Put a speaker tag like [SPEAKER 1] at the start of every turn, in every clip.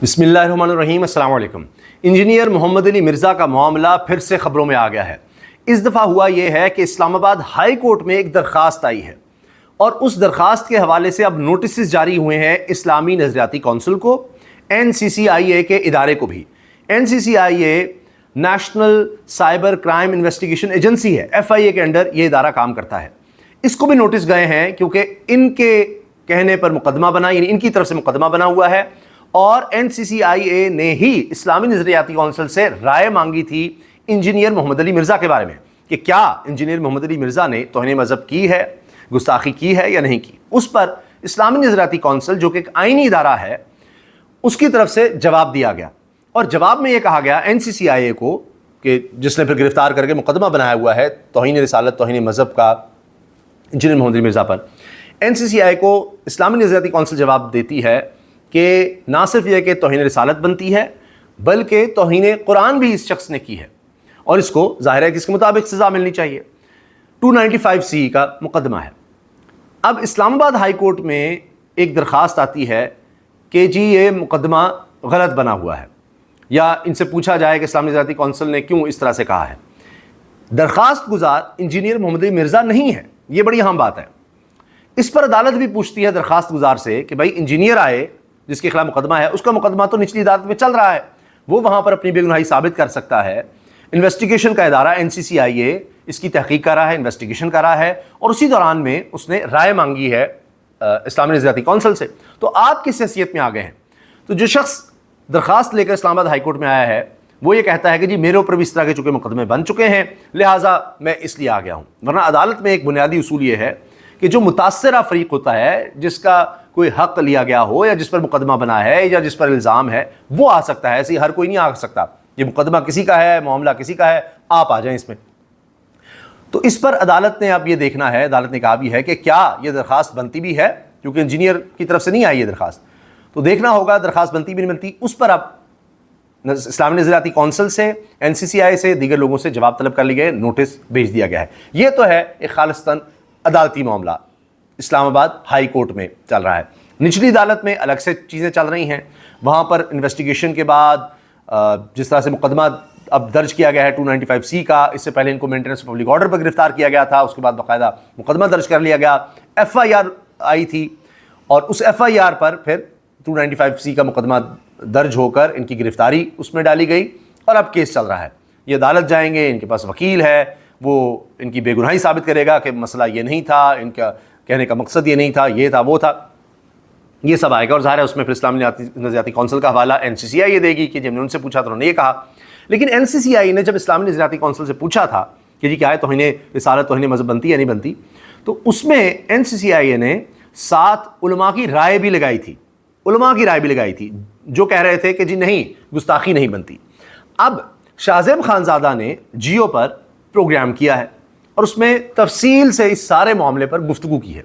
[SPEAKER 1] بسم اللہ الرحمن الرحیم، السلام علیکم۔ انجینئر محمد علی مرزا کا معاملہ پھر سے خبروں میں آ گیا ہے۔ اس دفعہ ہوا یہ ہے کہ اسلام آباد ہائی کورٹ میں ایک درخواست آئی ہے اور اس درخواست کے حوالے سے اب نوٹسز جاری ہوئے ہیں اسلامی نظریاتی کونسل کو، NCCIA کے ادارے کو بھی۔ NCCIA national cyber crime investigation agency ہے، FIA کے انڈر یہ ادارہ کام کرتا ہے۔ اس کو بھی نوٹس گئے ہیں کیونکہ ان کے کہنے پر مقدمہ بنا، یعنی ان کی طرف سے مقدمہ بنا ہوا ہے، اور NCCIA نے ہی اسلامی نظریاتی کونسل سے رائے مانگی تھی انجینئر محمد علی مرزا کے بارے میں کہ کیا انجینئر محمد علی مرزا نے توہین مذہب کی ہے، گستاخی کی ہے یا نہیں کی۔ اس پر اسلامی نظریاتی کونسل جو کہ ایک آئینی ادارہ ہے، اس کی طرف سے جواب دیا گیا، اور جواب میں یہ کہا گیا NCCIA کو کہ جس نے پھر گرفتار کر کے مقدمہ بنایا ہوا ہے توہین رسالت توہین مذہب کا انجینئر محمد علی مرزا پر، NCCIA کو اسلامی نظریاتی کونسل جواب دیتی ہے کہ نہ صرف یہ کہ توہین رسالت بنتی ہے بلکہ توہین قرآن بھی اس شخص نے کی ہے، اور اس کو ظاہر ہے کہ اس کے مطابق سزا ملنی چاہیے۔ 295C کا مقدمہ ہے۔ اب اسلام آباد ہائی کورٹ میں ایک درخواست آتی ہے کہ جی یہ مقدمہ غلط بنا ہوا ہے، یا ان سے پوچھا جائے کہ اسلامی نظریاتی کونسل نے کیوں اس طرح سے کہا ہے۔ درخواست گزار انجینئر محمد علی مرزا نہیں ہے، یہ بڑی اہم بات ہے۔ اس پر عدالت بھی پوچھتی ہے درخواست گزار سے کہ بھائی انجینئر آئے جس کے خلاف مقدمہ ہے، اس کا مقدمہ تو نچلی عدالت میں چل رہا ہے، وہ وہاں پر اپنی بے گناہی ثابت کر سکتا ہے۔ انویسٹیگیشن کا ادارہ NCCIA اس کی تحقیق کر رہا ہے، انویسٹیگیشن کر رہا ہے، اور اسی دوران میں اس نے رائے مانگی ہے اسلامی نظریاتی کونسل سے۔ تو آپ کس حیثیت میں آ گئے ہیں؟ تو جو شخص درخواست لے کر اسلام آباد ہائی کورٹ میں آیا ہے وہ یہ کہتا ہے کہ جی میرے اوپر بھی اس طرح کے چونکہ مقدمے بن چکے ہیں، لہٰذا میں اس لیے آ گیا ہوں۔ ورنہ عدالت میں ایک بنیادی اصول یہ ہے کہ جو متاثرہ فریق ہوتا ہے، جس کا کوئی حق لیا گیا ہو یا جس پر مقدمہ بنا ہے یا جس پر الزام ہے، وہ آ سکتا ہے، ایسے ہر کوئی نہیں آ سکتا۔ یہ مقدمہ کسی کا ہے، معاملہ کسی کا ہے، آپ آ جائیں اس میں۔ تو اس پر عدالت نے اب یہ دیکھنا ہے، عدالت نے کہا بھی ہے کہ کیا یہ درخواست بنتی بھی ہے، کیونکہ انجینئر کی طرف سے نہیں آئی یہ درخواست، تو دیکھنا ہوگا درخواست بنتی بھی نہیں بنتی۔ اس پر اب اسلامی نظریاتی کونسل سے، NCCIA سے، دیگر لوگوں سے جواب طلب کر لی گئے، نوٹس بھیج دیا گیا ہے۔ یہ تو ہے ایک خالصتاً عدالتی معاملہ، اسلام آباد ہائی کورٹ میں چل رہا ہے۔ نچلی عدالت میں الگ سے چیزیں چل رہی ہیں، وہاں پر انویسٹیگیشن کے بعد جس طرح سے مقدمہ اب درج کیا گیا ہے 295C کا، اس سے پہلے ان کو مینٹیننس پبلک آرڈر پر گرفتار کیا گیا تھا، اس کے بعد باقاعدہ مقدمہ درج کر لیا گیا، FIR آئی تھی، اور اس FIR پر پھر 295C کا مقدمہ درج ہو کر ان کی گرفتاری اس میں ڈالی گئی، اور اب کیس چل رہا ہے۔ یہ عدالت جائیں گے، ان کے پاس وکیل ہے، وہ ان کی بے گناہی ثابت کرے گا کہ مسئلہ یہ نہیں تھا، ان کا کہنے کا مقصد یہ نہیں تھا، یہ تھا وہ تھا، یہ سب آئے گا، اور ظاہر ہے اس میں پھر اسلامی نظریاتی کونسل کا حوالہ NCCIA دے گی کہ جب نے ان سے پوچھا تو انہوں نے یہ کہا۔ لیکن NCCIA نے جب اسلامی نظریاتی کونسل سے پوچھا تھا کہ جی کیا ہے توہین رسالت توہین مذہب بنتی یا نہیں بنتی، تو اس میں NCCIA نے 7 علماء کی رائے بھی لگائی تھی، علماء کی رائے بھی لگائی تھی جو کہہ رہے تھے کہ جی نہیں، گستاخی نہیں بنتی۔ اب شاہ زیب خانزادہ نے جیو پر پروگرام کیا ہے اور اس میں تفصیل سے اس سارے معاملے پر گفتگو کی ہے۔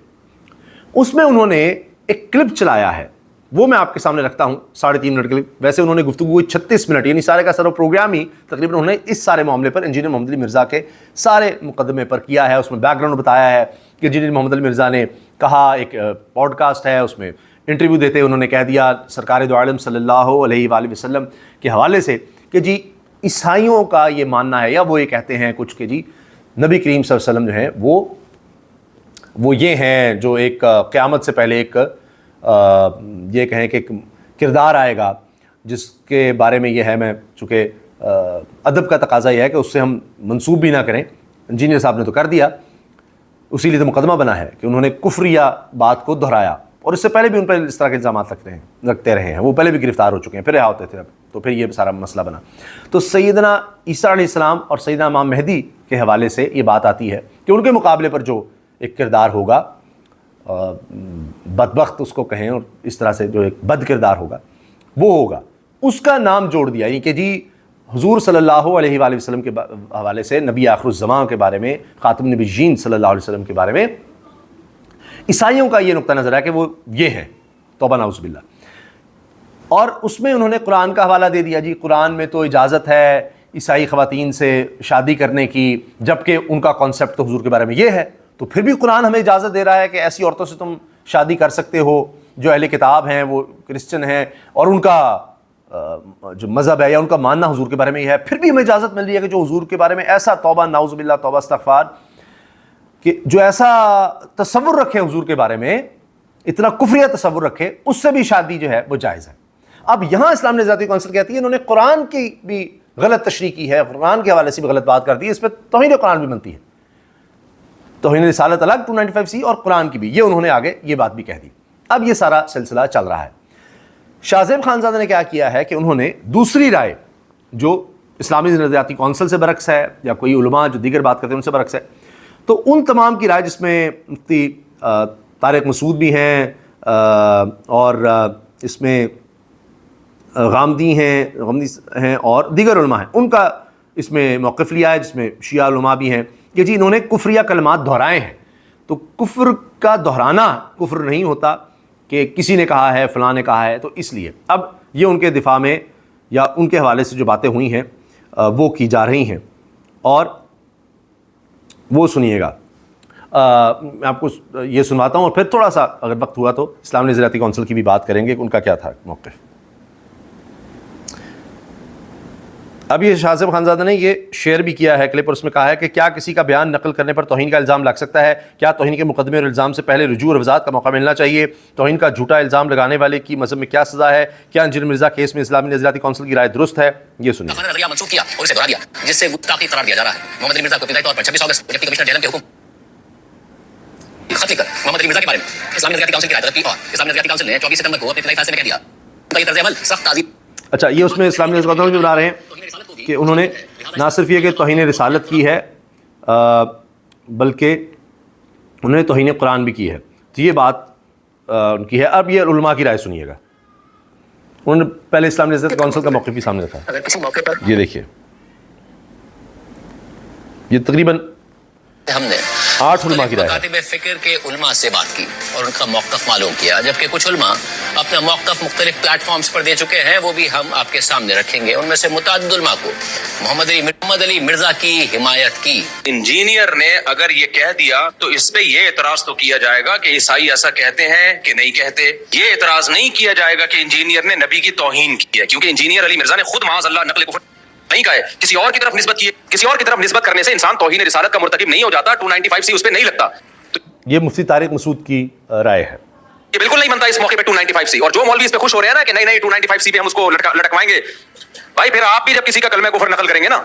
[SPEAKER 1] اس میں انہوں نے ایک کلپ چلایا ہے، وہ میں آپ کے سامنے رکھتا ہوں، 3.5 منٹ کلپ۔ ویسے انہوں نے گفتگو ہوئی 36 منٹ، یعنی سارے کا سارا پروگرام ہی تقریباً انہوں نے اس سارے معاملے پر انجینئر محمد علی مرزا کے سارے مقدمے پر کیا ہے۔ اس میں بیک گراؤنڈ بتایا ہے کہ انجینئر محمد علی مرزا نے کہا، ایک پوڈ کاسٹ ہے، اس میں انٹرویو دیتے انہوں نے کہہ دیا سرکار دو عالم صلی اللہ علیہ وآلہ وسلم کے حوالے سے کہ جی عیسائیوں کا یہ ماننا ہے، یا وہ یہ کہتے ہیں کچھ کہ جی نبی کریم صلی اللہ علیہ وسلم جو ہیں وہ یہ ہیں جو ایک قیامت سے پہلے ایک یہ کہیں کہ ایک کردار آئے گا جس کے بارے میں یہ ہے، میں چونکہ ادب کا تقاضا یہ ہے کہ اس سے ہم منسوب بھی نہ کریں، انجینئر صاحب نے تو کر دیا، اسی لیے تو مقدمہ بنا ہے کہ انہوں نے کفریہ بات کو دہرایا، اور اس سے پہلے بھی ان پر اس طرح کے الزامات رکھتے رہے ہیں، وہ پہلے بھی گرفتار ہو چکے ہیں، پھر رہا ہوتے تھے، اب تو پھر یہ سارا مسئلہ بنا۔ تو سیدنا عیسیٰ علیہ السلام اور سیدنا امام مہدی کے حوالے سے یہ بات آتی ہے کہ ان کے مقابلے پر جو ایک کردار ہوگا، بدبخت اس کو کہیں، اور اس طرح سے جو ایک بد کردار ہوگا وہ ہوگا، اس کا نام جوڑ دیا، یعنی کہ جی حضور صلی اللہ علیہ وآلہ وسلم کے حوالے سے، نبی آخر الزمان کے بارے میں، خاتم النبیین صلی اللہ علیہ وسلم کے بارے میں عیسائیوں کا یہ نقطہ نظر ہے کہ وہ یہ ہیں، توبہ نعوذ باللہ۔ اور اس میں انہوں نے قرآن کا حوالہ دے دیا، جی قرآن میں تو اجازت ہے عیسائی خواتین سے شادی کرنے کی، جبکہ ان کا کانسیپٹ تو حضور کے بارے میں یہ ہے، تو پھر بھی قرآن ہمیں اجازت دے رہا ہے کہ ایسی عورتوں سے تم شادی کر سکتے ہو جو اہل کتاب ہیں، وہ کرسچن ہیں، اور ان کا جو مذہب ہے یا ان کا ماننا حضور کے بارے میں یہ ہے، پھر بھی ہمیں اجازت مل رہی ہے کہ جو حضور کے بارے میں ایسا توبہ نعوذ باللہ توبہ استغفار کہ جو ایسا تصور رکھے حضور کے بارے میں، اتنا کفریہ تصور رکھے، اس سے بھی شادی جو ہے وہ جائز ہے۔ اب یہاں اسلام نظریاتی کونسل کہتی ہے انہوں نے قرآن کی بھی غلط تشریح کی ہے، قرآن کے حوالے سے بھی غلط بات کر دی ہے، اس پہ توہین قرآن بھی بنتی ہے، توہین رسالت الگ 295C اور قرآن کی بھی، یہ انہوں نے آگے یہ بات بھی کہہ دی۔ اب یہ سارا سلسلہ چل رہا ہے۔ شاہ زیب خانزادہ نے کیا کیا ہے کہ انہوں نے دوسری رائے جو اسلامی نظریاتی کونسل سے برعکس ہے یا کوئی علماء جو دیگر بات کرتے ہیں ان سے برعکس ہے، تو ان تمام کی رائے جس میں مفتی طارق مسعود بھی ہیں اور اس میں غامدی ہیں اور دیگر علماء ہیں، ان کا اس میں موقف لیا ہے، جس میں شیعہ علماء بھی ہیں کہ جی انہوں نے کفریہ کلمات دہرائے ہیں۔ تو کفر کا دہرانا کفر نہیں ہوتا کہ کسی نے کہا ہے فلاں نے کہا ہے، تو اس لیے اب یہ ان کے دفاع میں یا ان کے حوالے سے جو باتیں ہوئی ہیں وہ کی جا رہی ہیں، اور وہ سنیے گا۔ میں آپ کو یہ سنواتا ہوں اور پھر تھوڑا سا اگر وقت ہوا تو اسلامی نظریاتی کونسل کی بھی بات کریں گے کہ ان کا کیا تھا موقف۔ اب یہ شاہ زیب خانزادہ نے یہ شیئر بھی کیا ہے کلپ، اور اس میں کہا ہے کہ کیا کسی کا بیان نقل کرنے پر توہین کا الزام لگ سکتا ہے؟ کیا توہین کے مقدمے اور الزام سے پہلے رجوع اور وضاحت کا موقع ملنا چاہیے؟ توہین کا جھوٹا الزام لگانے والے کی مذہب میں کیا سزا ہے؟ کیا انجینئر مرزا کیس میں اسلامی نظریاتی کونسل کی رائے درست ہے؟ یہ سنیے۔
[SPEAKER 2] نظریہ منسوخ کیا اور اسے دہرا دیا، جس سے گستاخی قرار دیا جا رہا ہے۔ محمد علی مرزا کو ابتدائی طور پر 26 اگست ڈپٹی کمشنر جیلم کے حکم خط لکھ کر محمد علی مرزا کے بارے میں اسلامی نظریاتی کونسل کی رائے طلب کی، اور اسلامی نظریاتی کونسل نے 24 ستمبر کو اپنے ابتدائی فیصلے میں کہہ دیا ان کا یہ طرز عمل سخت تعزیر۔
[SPEAKER 1] اچھا، یہ اس میں اسلامی نظریاتی کونسل بھی بتا رہے ہیں کہ انہوں نے نہ صرف یہ کہ توہین رسالت کی ہے بلکہ انہوں نے توہین قرآن بھی کی ہے، تو یہ بات ان کی ہے۔ اب یہ علماء کی رائے سنیے گا، انہوں نے پہلے اسلامی نظریاتی کونسل کا موقف بھی سامنے رکھا،
[SPEAKER 2] اگر کسی موقع پر
[SPEAKER 1] یہ دیکھیے، یہ تقریباً
[SPEAKER 2] ہم نے
[SPEAKER 1] 8 علماء کی رائے ہے۔
[SPEAKER 2] مکاتب فکر کے علماء سے بات کی اور ان کا موقف معلوم کیا، جبکہ کچھ علماء اپنا موقف مختلف پلیٹ فارمز پر دے چکے ہیں، وہ بھی ہم آپ کے سامنے رکھیں گے۔ ان میں سے متعدد علماء کو محمد علی مرزا کی حمایت کی۔
[SPEAKER 3] انجینئر نے اگر یہ کہہ دیا تو اس پہ یہ اعتراض تو کیا جائے گا کہ عیسائی ایسا کہتے ہیں کہ نہیں کہتے۔ یہ اعتراض نہیں کیا جائے گا کہ انجینئر نے نبی کی توہین کی ہے، کیونکہ انجینئر علی مرزا نے خود معاذ اللہ نقل کفر نہیں کہا ہے، کسی اور کی طرف نسبت کی ہے۔ کسی اور کی طرف نسبت کرنے سے انسان توہین رسالت کا مرتکب نہیں ہو جاتا، 295C اس پہ نہیں لگتا۔
[SPEAKER 1] یہ مفتی طارق مسعود کی رائے ہے۔
[SPEAKER 3] یہ بالکل نہیں بنتا اس موقع پہ 295C، اور جو مولوی اس پہ خوش ہو رہے ہیں نا کہ نہیں 295C پہ ہم اس کو لٹکوائیں گے، بھائی پھر آپ بھی جب کسی کا کلمہ کفر نقل کریں گے نا،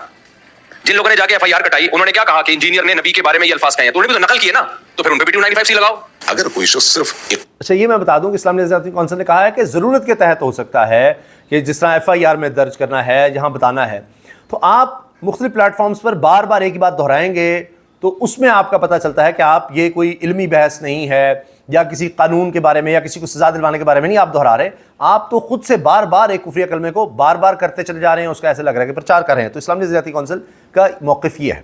[SPEAKER 3] جن لوگوں نے جا کے FIR کٹائی انہوں نے کیا کہا کہ انجینئر نے نبی کے بارے میں یہ الفاظ کہے ہیں، تو انہوں نے بھی تو نقل کیے نا، تو پھر ان پہ بھی 295C لگاؤ۔
[SPEAKER 4] اگر کوئی شخص صرف
[SPEAKER 1] اچھا، یہ میں بتا دوں کہ اسلامی نظریاتی کونسل نے کہا ہے کہ ضرورت کے تحت ہو سکتا ہے کہ جس طرح FIR میں درج کرنا ہے، جہاں بتانا ہے، تو آپ مختلف پلیٹ فارمز پر بار بار ایک ہی بات دہرائیں گے تو اس میں آپ کا پتہ چلتا ہے کہ آپ یہ کوئی علمی بحث نہیں ہے یا کسی قانون کے بارے میں یا کسی کو سزا دلوانے کے بارے میں نہیں آپ دہرا رہے، آپ تو خود سے بار بار ایک کفریہ کلمے کو بار بار کرتے چلے جا رہے ہیں، اس کا ایسے لگ رہا ہے کہ پرچار کر رہے ہیں۔ تو اسلامی نظریاتی کونسل کا موقف یہ ہے،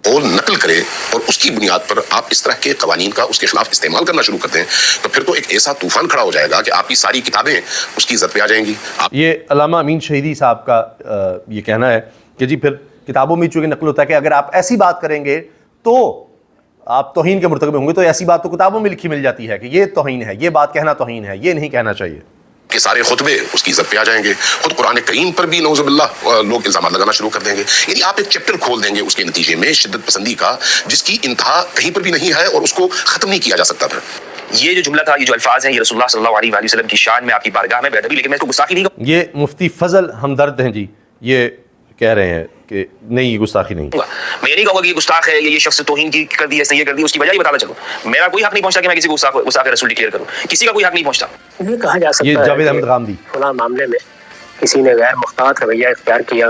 [SPEAKER 4] قول نقل کرے اور اس کی بنیاد پر آپ اس طرح کے قوانین کا اس کے خلاف استعمال کرنا شروع کر دیں تو پھر تو ایک ایسا طوفان کھڑا ہو جائے گا کہ آپ کی ساری کتابیں اس کی زد پہ آ جائیں گی۔
[SPEAKER 1] یہ علامہ امین شہیدی صاحب کا یہ کہنا ہے کہ جی پھر کتابوں میں چونکہ نقل ہوتا ہے کہ اگر آپ ایسی بات کریں گے تو آپ توہین کے مرتکب ہوں گے، تو ایسی بات تو کتابوں میں لکھی مل جاتی ہے کہ یہ توہین ہے، یہ بات کہنا توہین ہے، یہ نہیں کہنا چاہیے
[SPEAKER 4] کہ سارے خطبے اس کی زد پہ آ جائیں گے، خود قرآن کریم پر بھی نعوذ باللہ لوگ الزامات لگانا شروع کر دیں گے۔ یعنی آپ ایک چیپٹر کھول دیں گے اس کے نتیجے میں شدت پسندی کا، جس کی انتہا کہیں پر بھی نہیں ہے اور اس کو ختم نہیں کیا جا سکتا تھا۔
[SPEAKER 3] یہ جو جملہ تھا، یہ جو الفاظ ہیں، یہ رسول اللہ صلی اللہ علیہ وآلہ وسلم کی شان میں آپ کی بارگاہ میں بے ادبی، لیکن میں اس کو گستاخی نہیں کہوں
[SPEAKER 1] یہ مفتی فضل ہمدرد ہیں جی، یہ کہہ رہے ہیں کہ نہیں یہ گستاخی نہیں۔
[SPEAKER 3] گا، میں یہ نہیں کہوں گا کہ یہ گستاخ ہے، یہ شخص توہین کی کر دی ہے، اس نے یہ کر دی، اس کی وجہ یہ بتانا چلوں۔ میرا کوئی حق نہیں پہنچتا کہ میں کسی کو گستاخ رسول ڈکلیئر کروں، کسی کا کوئی حق نہیں پہنچتا۔
[SPEAKER 5] یہ کہا جا سکتا
[SPEAKER 1] یہ
[SPEAKER 5] ہے
[SPEAKER 1] جاوید احمد
[SPEAKER 5] کہ
[SPEAKER 1] غامدی
[SPEAKER 5] فلاں معاملے میں کسی نے غیر محتاط رویہ اختیار کیا،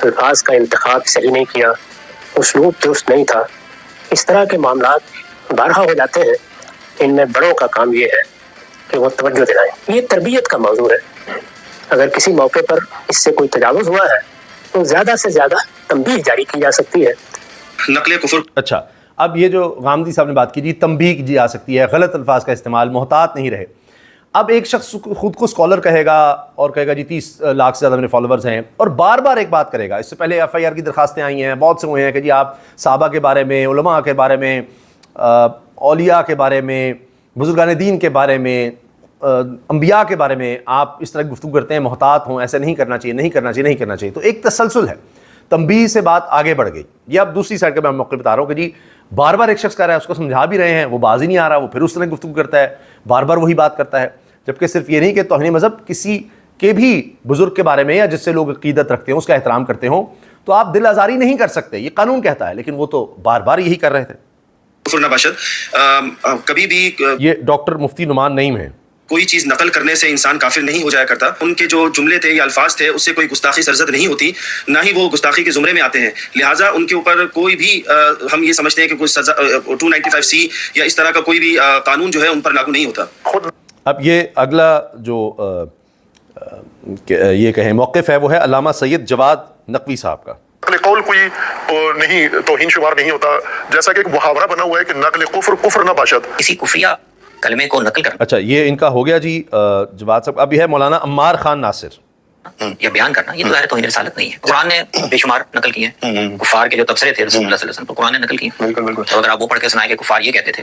[SPEAKER 5] الفاظ کا انتخاب صحیح نہیں کیا، اسلوب درست نہیں تھا، اس طرح کے معاملات بارہا ہو جاتے ہیں۔ ان میں بڑوں کا کام یہ ہے کہ وہ توجہ دلائیں۔ یہ تربیت کا موضوع ہے، اگر کسی موقع پر اس سے کوئی تجاوز ہوا ہے تو زیادہ سے زیادہ تنبیہ جاری کی جا سکتی ہے۔
[SPEAKER 3] نقل کفر۔
[SPEAKER 1] اچھا، اب یہ جو غامدی صاحب نے بات کی جی تنبیہ کی جا سکتی ہے، غلط الفاظ کا استعمال، محتاط نہیں رہے۔ اب ایک شخص خود کو اسکالر کہے گا اور کہے گا جی 30 لاکھ سے زیادہ میرے فالوورز ہیں، اور بار بار ایک بات کرے گا۔ اس سے پہلے FIR کی درخواستیں آئی ہیں، بہت سے ہوئے ہیں کہ جی آپ صحابہ کے بارے میں، علماء کے بارے میں، اولیاء کے بارے میں، بزرگان دین کے بارے میں انبیاء کے بارے میں آپ اس طرح کی گفتگو کرتے ہیں محتاط ہوں، ایسا نہیں کرنا چاہیے، نہیں کرنا چاہیے، نہیں کرنا چاہیے، تو ایک تسلسل ہے، تنبیہ سے بات آگے بڑھ گئی۔ یہ اب دوسری سائڈ کا میں موقع بتا رہا ہوں کہ جی بار بار ایک شخص کہہ رہا ہے، اس کو سمجھا بھی رہے ہیں، وہ باز ہی نہیں آ رہا، وہ پھر اس طرح کی گفتگو کرتا ہے، بار بار وہی بات کرتا ہے، جبکہ صرف یہ نہیں کہ توہین مذہب کسی کے بھی بزرگ کے بارے میں یا جس سے لوگ عقیدت رکھتے ہوں، اس کا احترام کرتے ہوں، تو آپ دل آزاری نہیں کر سکتے، یہ قانون کہتا ہے، لیکن وہ تو بار بار یہی کر رہے تھے۔
[SPEAKER 6] کفر نہ باشد، کبھی بھی
[SPEAKER 1] یہ ڈاکٹر مفتی نعمان نعیم ہیں۔
[SPEAKER 6] کوئی چیز نقل کرنے سے انسان کافر نہیں ہو جایا کرتا، ان کے جو جملے تھے یا الفاظ تھے اس سے کوئی گستاخی سرزد نہیں ہوتی، نہ ہی وہ گستاخی کے زمرے میں آتے ہیں، لہٰذا ان کے اوپر کوئی بھی ہم یہ سمجھتے ہیں کہ کوئی سزا 295C یا اس طرح کا کوئی بھی قانون جو ہے ان پر لاگو نہیں ہوتا۔
[SPEAKER 1] اب یہ اگلا جو یہ کہیں موقف ہے وہ ہے علامہ سید جواد نقوی صاحب کا۔
[SPEAKER 7] نقل قول کوئی نہیں توہین شمار نہیں ہوتا، جیسا کہ ایک محاورہ بنا ہوا ہے کہ نقل کفر نہ باشد،
[SPEAKER 2] کسی کفریہ کلمے کو نقل کرنا
[SPEAKER 1] اچھا یہ ان کا ہو گیا جی جواد صاحب۔ اب یہ ہے مولانا عمار خان ناصر۔
[SPEAKER 2] یا بیان کرنا، یہ تو ظاہر توہین رسالت نہیں ہے۔ قرآن نے بے شمار نقل کیے ہیں، کفار کے جو تبصرے تھے رسول اللہ صلی اللہ علیہ وسلم، تو قرآن نے نقل کیے، تو اگر آپ وہ پڑھ کے سنائیں کہ کفار یہ کہتے تھے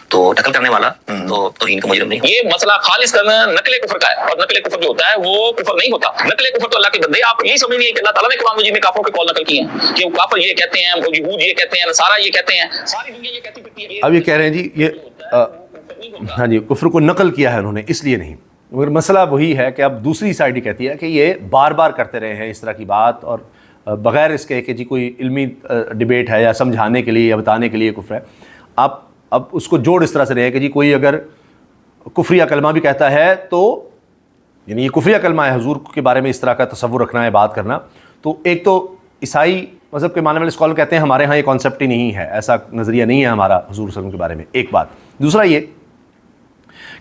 [SPEAKER 2] تو نقل کرنے والا تو توہین کا مجرم نہیں ہوگا۔
[SPEAKER 3] یہ مسئلہ خالص نقل کفر کا ہے، اور نقل کفر جو ہوتا ہے وہ کفر نہیں ہوتا۔ نقل کفر تو اللہ کے بندے، آپ یہی سمجھ لیجیے کہ اللہ تعالیٰ نے قرآن مجید میں کافروں کے قول نقل کیے ہیں کہ وہ کافر یہ کہتے ہیں، وہ یہود یہ کہتے ہیں، نصارہ یہ کہتے ہیں، ساری دنیا یہ کہتی پھرتی ہے۔
[SPEAKER 1] اب یہ کہہ رہے ہیں جی یہ ہاں جی کفر کو نقل کیا ہے انہوں نے، اس لیے نہیں، مگر مسئلہ وہی ہے کہ اب دوسری سائڈ ہی کہتی ہے کہ یہ بار بار کرتے رہے ہیں اس طرح کی بات، اور بغیر اس کے کہ جی کوئی علمی ڈیبیٹ ہے یا سمجھانے کے لیے یا بتانے کے لیے کفر ہے۔ آپ اب اس کو جوڑ اس طرح سے رہے کہ جی کوئی اگر کفریہ کلمہ بھی کہتا ہے تو یعنی یہ کفریہ کلمہ ہے، حضور کے بارے میں اس طرح کا تصور رکھنا ہے، بات کرنا، تو ایک تو عیسائی مذہب کے ماننے والے اسکالر کہتے ہیں ہمارے ہاں یہ کانسیپٹ ہی نہیں ہے، ایسا نظریہ نہیں ہے ہمارا حضور صلی اللہ علیہ وسلم کے بارے میں، ایک بات۔ دوسرا یہ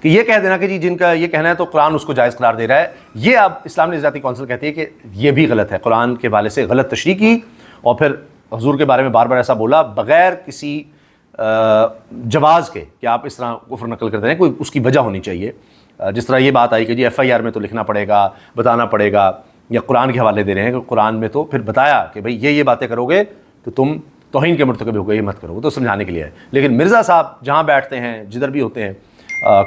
[SPEAKER 1] کہ یہ کہہ دینا کہ جی جن کا یہ کہنا ہے تو قرآن اس کو جائز قرار دے رہا ہے، یہ اب اسلام نظریاتی کونسل کہتی ہے کہ یہ بھی غلط ہے، قرآن کے حوالے سے غلط تشریح کی اور پھر حضور کے بارے میں بار بار ایسا بولا بغیر کسی جواز کے کہ آپ اس طرح کفر نقل کرتے ہیں، کوئی اس کی وجہ ہونی چاہیے۔ جس طرح یہ بات آئی کہ جی FIR میں تو لکھنا پڑے گا، بتانا پڑے گا، یا قرآن کے حوالے دے رہے ہیں کہ قرآن میں تو پھر بتایا کہ بھئی یہ باتیں کرو گے تو تم توہین کے مرتکب ہو گئے، یہ مت کرو، تو سمجھانے کے لیے ہے۔ لیکن مرزا صاحب جہاں بیٹھتے ہیں، جدھر بھی ہوتے ہیں،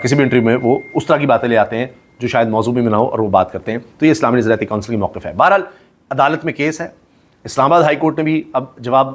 [SPEAKER 1] کسی بھی انٹرویو میں وہ اس طرح کی باتیں لے آتے ہیں جو شاید موضوع بھی نہ ہو اور وہ بات کرتے ہیں، تو یہ اسلامی نظریاتی کونسل کی موقف ہے۔ بہرحال عدالت میں کیس ہے، اسلام آباد ہائی کورٹ نے بھی اب جواب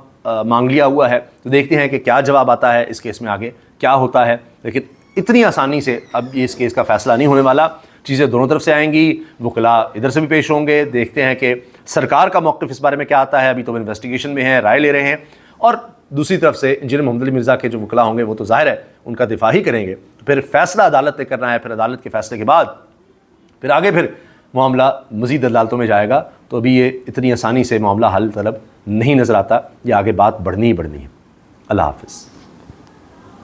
[SPEAKER 1] مانگ لیا ہوا ہے، تو دیکھتے ہیں کہ کیا جواب آتا ہے اس کیس میں، آگے کیا ہوتا ہے۔ لیکن اتنی آسانی سے اب یہ اس کیس کا فیصلہ نہیں ہونے والا، چیزیں دونوں طرف سے آئیں گی، وکلاء ادھر سے بھی پیش ہوں گے، دیکھتے ہیں کہ سرکار کا موقف اس بارے میں کیا آتا ہے، ابھی تو وہ انویسٹیگیشن میں ہے، رائے لے رہے ہیں، اور دوسری طرف سے انجینئر محمد علی مرزا کے جو وکلاء ہوں گے وہ تو ظاہر ہے ان کا دفاع ہی کریں گے، پھر فیصلہ عدالت نے کرنا ہے، پھر عدالت کے فیصلے کے بعد پھر آگے پھر معاملہ مزید عدالتوں میں جائے گا، تو ابھی یہ اتنی آسانی سے معاملہ حل طلب نہیں نظر آتا، یہ آگے بات بڑھنی ہی بڑھنی ہے۔ اللہ حافظ۔